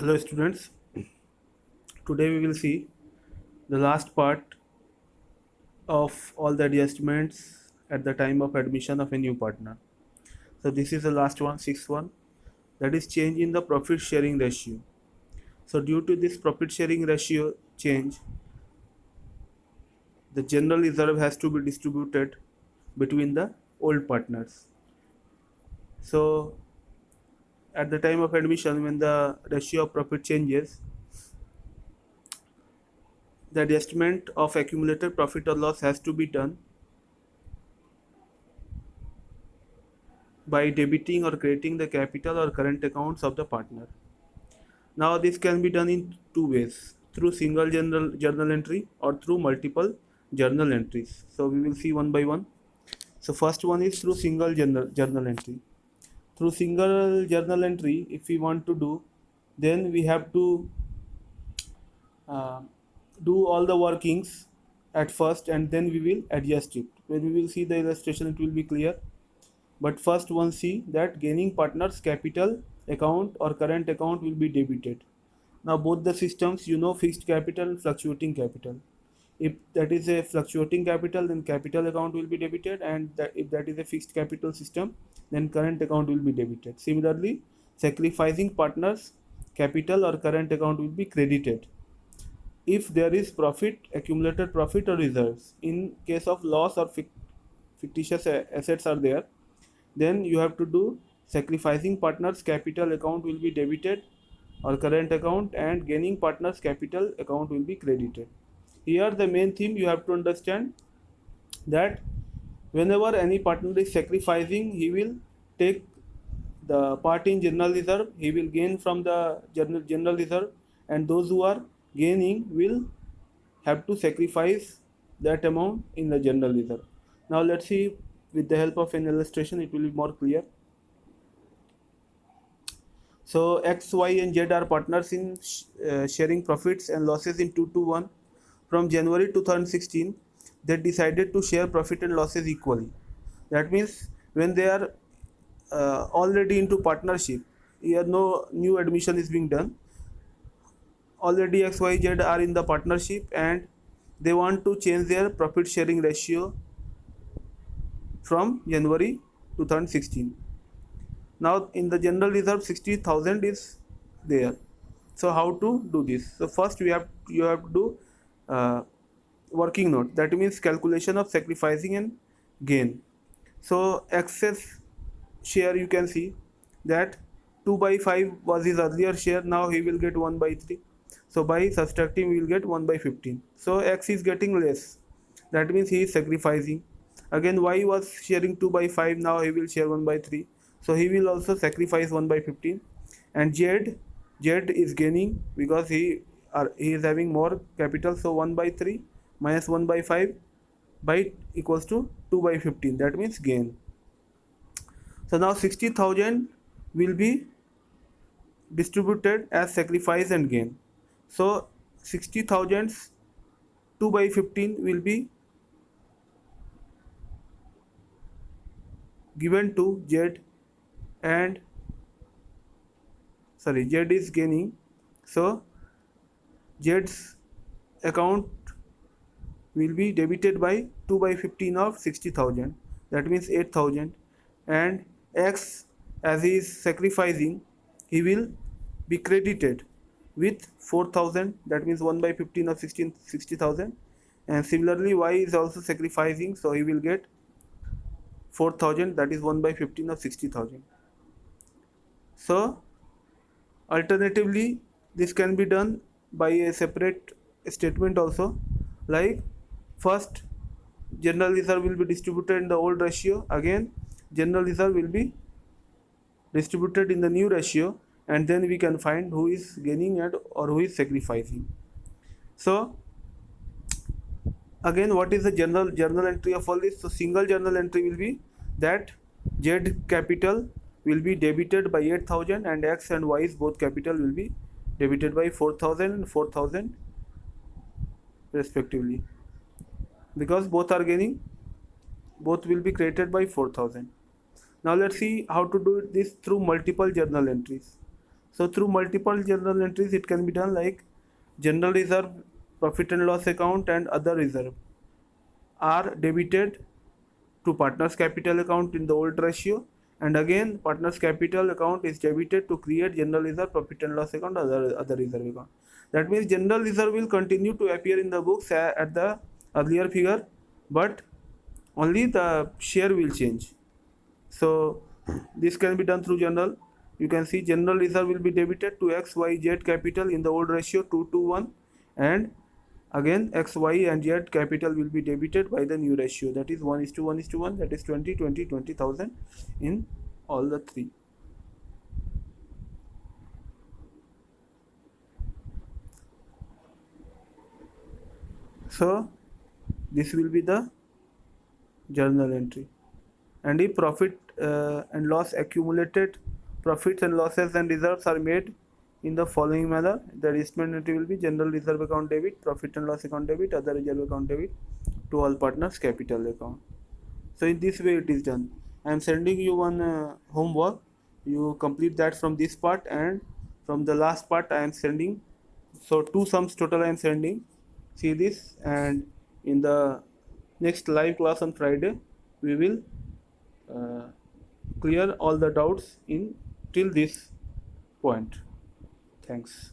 Hello students, today we will see the last part of all the adjustments at the time of admission of a new partner. So this is the last one, sixth one, that is change in the profit sharing ratio. So due to this profit sharing ratio change, the general reserve has to be distributed between the old partners. So at the time of admission, when the ratio of profit changes, the adjustment of accumulated profit or loss has to be done by debiting or crediting the capital or current accounts of the partner. Now this can be done in two ways, through single journal entry or through multiple journal entries. So we will see one by one. So first one is through single journal entry. Through single journal entry, if we want to do, then we have to uh, do all the workings at first and then we will adjust it. When we will see the illustration, it will be clear. But first one see that gaining partner's capital account or current account will be debited. Now both the systems, you know, fixed capital and fluctuating capital. If that is a fluctuating capital, then capital account will be debited, and if that is a fixed capital system, then current account will be debited. Similarly, sacrificing partners capital or current account will be credited if there is profit, accumulated profit or reserves. In case of loss or fictitious assets are there, then you have to do sacrificing partners capital account will be debited or current account, and gaining partners capital account will be credited. Here the main theme you have to understand that whenever any partner is sacrificing, he will take the part in general reserve, he will gain from the general reserve, and those who are gaining will have to sacrifice that amount in the general reserve. Now let's see, with the help of an illustration it will be more clear. So X, Y and Z are partners in sharing profits and losses in 2 to 1. From January 2016, they decided to share profit and losses equally. That means when they are already into partnership, here no new admission is being done. Already X, Y, Z are in the partnership and they want to change their profit sharing ratio from January 2016. Now in the general reserve 60,000 is there. So how to do this? So first you have to do working note. That means calculation of sacrificing and gain. So excess share, you can see that 2 by 5 was his earlier share. Now he will get 1 by 3. So by subtracting we will get 1 by 15. So X is getting less. That means he is sacrificing. Again Y was sharing 2 by 5. Now he will share 1 by 3. So he will also sacrifice 1 by 15. And Z is gaining because he is having more capital. So 1 by 3 minus 1 by 5 by equals to 2 by 15. That means gain. So now 60,000 will be distributed as sacrifice and gain. So 60,000 2 by 15 will be given to Z, and Z is gaining. So Z's account will be debited by 2 by 15 of 60,000. That means 8,000. And X, as he is sacrificing, he will be credited with 4,000. That means 1 by 15 of 60,000. And similarly Y is also sacrificing, so he will get 4,000, that is 1 by 15 of 60,000. So alternatively this can be done by a separate statement also, like first general reserve will be distributed in the old ratio, again general reserve will be distributed in the new ratio, and then we can find who is gaining and or who is sacrificing. So again, what is the journal entry of all this? So single journal entry will be that Z capital will be debited by 8,000 and X and Y's both capital will be debited by 4,000 and 4,000 respectively. Because both are gaining, both will be created by 4,000. Now let's see how to do this through multiple journal entries. So through multiple journal entries, it can be done like general reserve, profit and loss account, and other reserve are debited to partners capital account in the old ratio, and again partners capital account is debited to create general reserve, profit and loss account, other reserve account. That means general reserve will continue to appear in the books at the earlier figure, but only the share will change. So this can be done through general. You can see general reserve will be debited to X, Y, Z capital in the old ratio 2 to 1, and again X, Y and Z capital will be debited by the new ratio, that is 1:1:1, that is 20, 20, 20,000 in all the three. So this will be the journal entry. And if profit and loss accumulated profits and losses and reserves are made in the following manner, the restatement entry will be general reserve account debit, profit and loss account debit, other reserve account debit to all partners capital account. So in this way it is done. I am sending you one homework. You complete that from this part, and from the last part I am sending. So two sums total I am sending. See this, and in the next live class on Friday we will uh, clear all the doubts in till this point. Thanks.